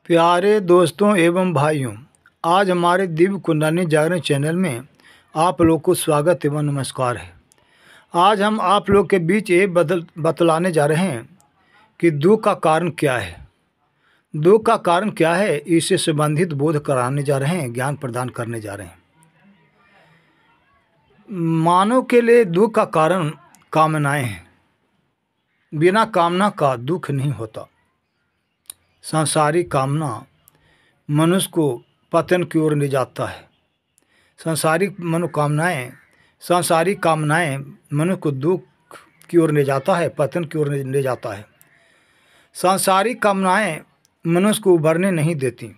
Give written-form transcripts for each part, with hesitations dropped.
प्यारे दोस्तों एवं भाइयों, आज हमारे दिव्य कुंडली जागरण चैनल में आप लोग को स्वागत एवं नमस्कार है। आज हम आप लोग के बीच ये बतलाने जा रहे हैं कि दुख का कारण क्या है। दुख का कारण क्या है, इससे संबंधित बोध कराने जा रहे हैं, ज्ञान प्रदान करने जा रहे हैं। मानव के लिए दुख का कारण कामनाएं हैं। बिना कामना का दुख नहीं होता। सांसारिक कामना मनुष्य को पतन की ओर ले जाता है। सांसारिक कामनाएं मनुष्य को दुख की ओर ले जाता है, पतन की ओर ले जाता है। सांसारिक कामनाएं मनुष्य को उभरने नहीं देती।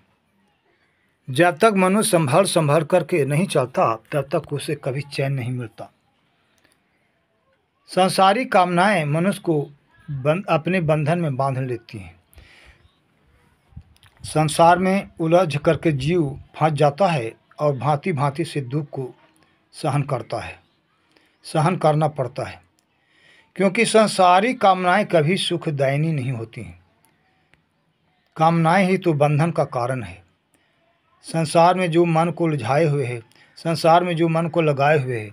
जब तक मनुष्य संभल करके नहीं चलता, तब तक उसे कभी चैन नहीं मिलता। सांसारिक कामनाएं मनुष्य को अपने बंधन में बांध लेती हैं। संसार में उलझ करके जीव फंस जाता है और भांति भांति से दुख को सहन करना पड़ता है, क्योंकि सांसारिक कामनाएं कभी सुखदायिनी नहीं होती हैं। कामनाएं ही तो बंधन का कारण है। संसार में जो मन को उलझाए हुए है, संसार में जो मन को लगाए हुए है,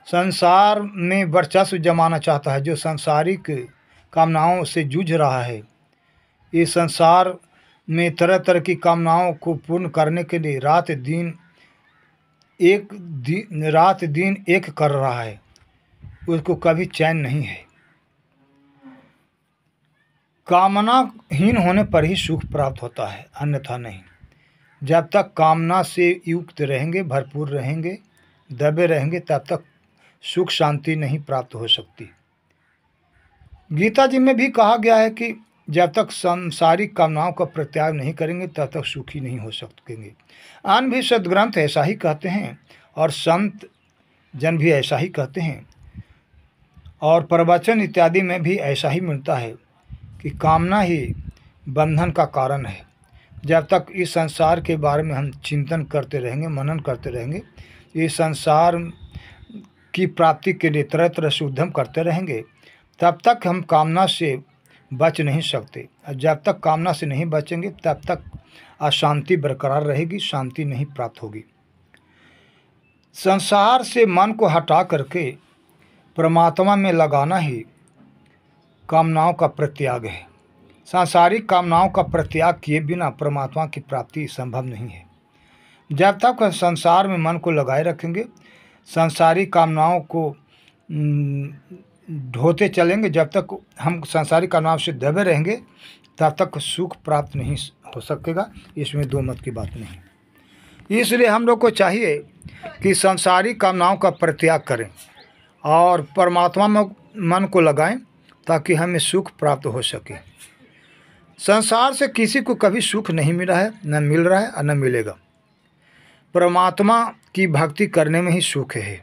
संसार में वर्चस्व जमाना चाहता है, जो सांसारिक कामनाओं से जूझ रहा है, ये संसार में तरह तरह की कामनाओं को पूर्ण करने के लिए रात दिन एक कर रहा है, उसको कभी चैन नहीं है। कामनाहीन होने पर ही सुख प्राप्त होता है, अन्यथा नहीं। जब तक कामना से युक्त रहेंगे, भरपूर रहेंगे, दबे रहेंगे, तब तक सुख शांति नहीं प्राप्त हो सकती। गीता जी में भी कहा गया है कि जब तक सांसारिक कामनाओं का परित्याग नहीं करेंगे, तब तक सुखी नहीं हो सकेंगे। अन्य भी सदग्रंथ ऐसा ही कहते हैं और संत जन भी ऐसा ही कहते हैं, और प्रवचन इत्यादि में भी ऐसा ही मिलता है कि कामना ही बंधन का कारण है। जब तक इस संसार के बारे में हम चिंतन करते रहेंगे, मनन करते रहेंगे, इस संसार की प्राप्ति के लिए तरह तरह से उद्यम करते रहेंगे, तब तक हम कामना से बच नहीं सकते। जब तक कामना से नहीं बचेंगे, तब तक अशांति बरकरार रहेगी, शांति नहीं प्राप्त होगी। संसार से मन को हटा करके परमात्मा में लगाना ही कामनाओं का परित्याग है। सांसारिक कामनाओं का परित्याग किए बिना परमात्मा की प्राप्ति संभव नहीं है। जब तक संसार में मन को लगाए रखेंगे, सांसारिक कामनाओं को ढोते चलेंगे, जब तक हम सांसारिक कामनाओं से दबे रहेंगे, तब तक सुख प्राप्त नहीं हो सकेगा। इसमें दो मत की बात नहीं। इसलिए हम लोग को चाहिए कि सांसारिक कामनाओं का परित्याग करें और परमात्मा में मन को लगाएं, ताकि हमें सुख प्राप्त हो सके। संसार से किसी को कभी सुख नहीं मिला है, न मिल रहा है और न मिलेगा। परमात्मा की भक्ति करने में ही सुख है।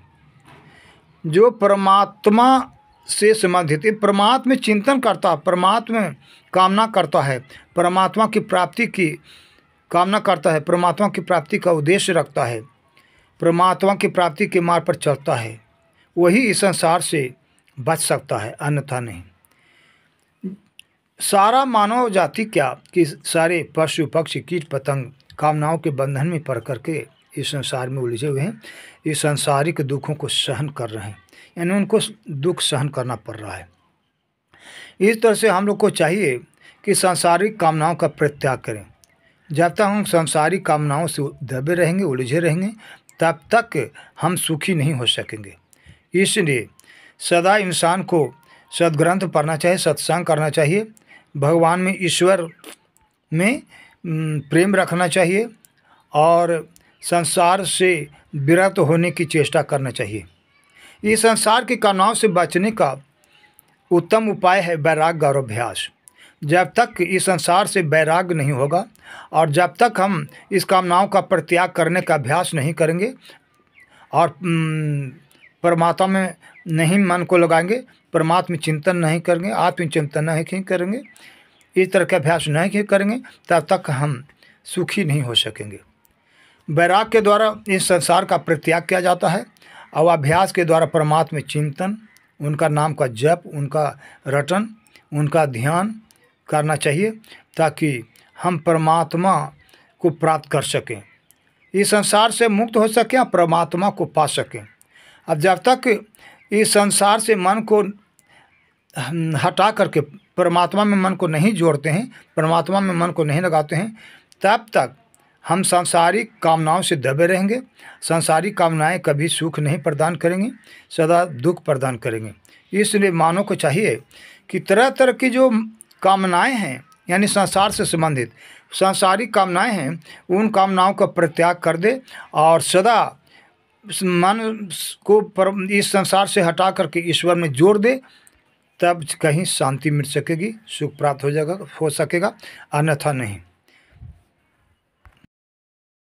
जो परमात्मा से संबंधित, परमात्मा में चिंतन करता, परमात्मा में कामना करता है, परमात्मा की प्राप्ति की कामना करता है, परमात्मा की प्राप्ति का उद्देश्य रखता है, परमात्मा की प्राप्ति के मार्ग पर चलता है, वही इस संसार से बच सकता है, अन्यथा नहीं। सारा मानव जाति क्या कि सारे पशु पक्षी कीट पतंग कामनाओं के बंधन में पड़ करके इस संसार में उलझे हुए हैं। इस सांसारिक दुखों को सहन कर रहे हैं, यानी उनको दुख सहन करना पड़ रहा है। इस तरह से हम लोग को चाहिए कि सांसारिक कामनाओं का परित्याग करें। जब तक हम सांसारिक कामनाओं से दबे रहेंगे, उलझे रहेंगे, तब तक हम सुखी नहीं हो सकेंगे। इसलिए सदा इंसान को सदग्रंथ पढ़ना चाहिए, सत्संग करना चाहिए, भगवान में, ईश्वर में प्रेम रखना चाहिए और संसार से विरत होने की चेष्टा करना चाहिए। इस संसार की कामनाओं से बचने का उत्तम उपाय है वैराग्य और अभ्यास। जब तक इस संसार से वैराग्य नहीं होगा और जब तक हम इस कामनाओं का परित्याग करने का अभ्यास नहीं करेंगे और परमात्मा में नहीं मन को लगाएंगे, परमात्मा चिंतन नहीं करेंगे, आत्मचिंतन नहीं करेंगे, इस तरह का अभ्यास नहीं करेंगे, तब तक हम सुखी नहीं हो सकेंगे। वैराग्य के द्वारा इस संसार का परित्याग किया जाता है और अभ्यास के द्वारा परमात्मा चिंतन, उनका नाम का जप, उनका रटन, उनका ध्यान करना चाहिए ताकि हम परमात्मा को प्राप्त कर सकें, इस संसार से मुक्त हो सकें, परमात्मा को पा सकें। अब जब तक इस संसार से मन को हटा करके परमात्मा में मन को नहीं जोड़ते हैं, परमात्मा में मन को नहीं लगाते हैं, तब तक हम सांसारिक कामनाओं से दबे रहेंगे। सांसारिक कामनाएं कभी सुख नहीं प्रदान करेंगी, सदा दुख प्रदान करेंगे। इसलिए मानव को चाहिए कि तरह तरह की जो कामनाएं हैं, यानी संसार से संबंधित सांसारिक कामनाएं हैं, उन कामनाओं का परित्याग कर दे और सदा मन को इस संसार से हटा करके ईश्वर में जोड़ दे, तब कहीं शांति मिल सकेगी, सुख प्राप्त हो सकेगा, अन्यथा नहीं।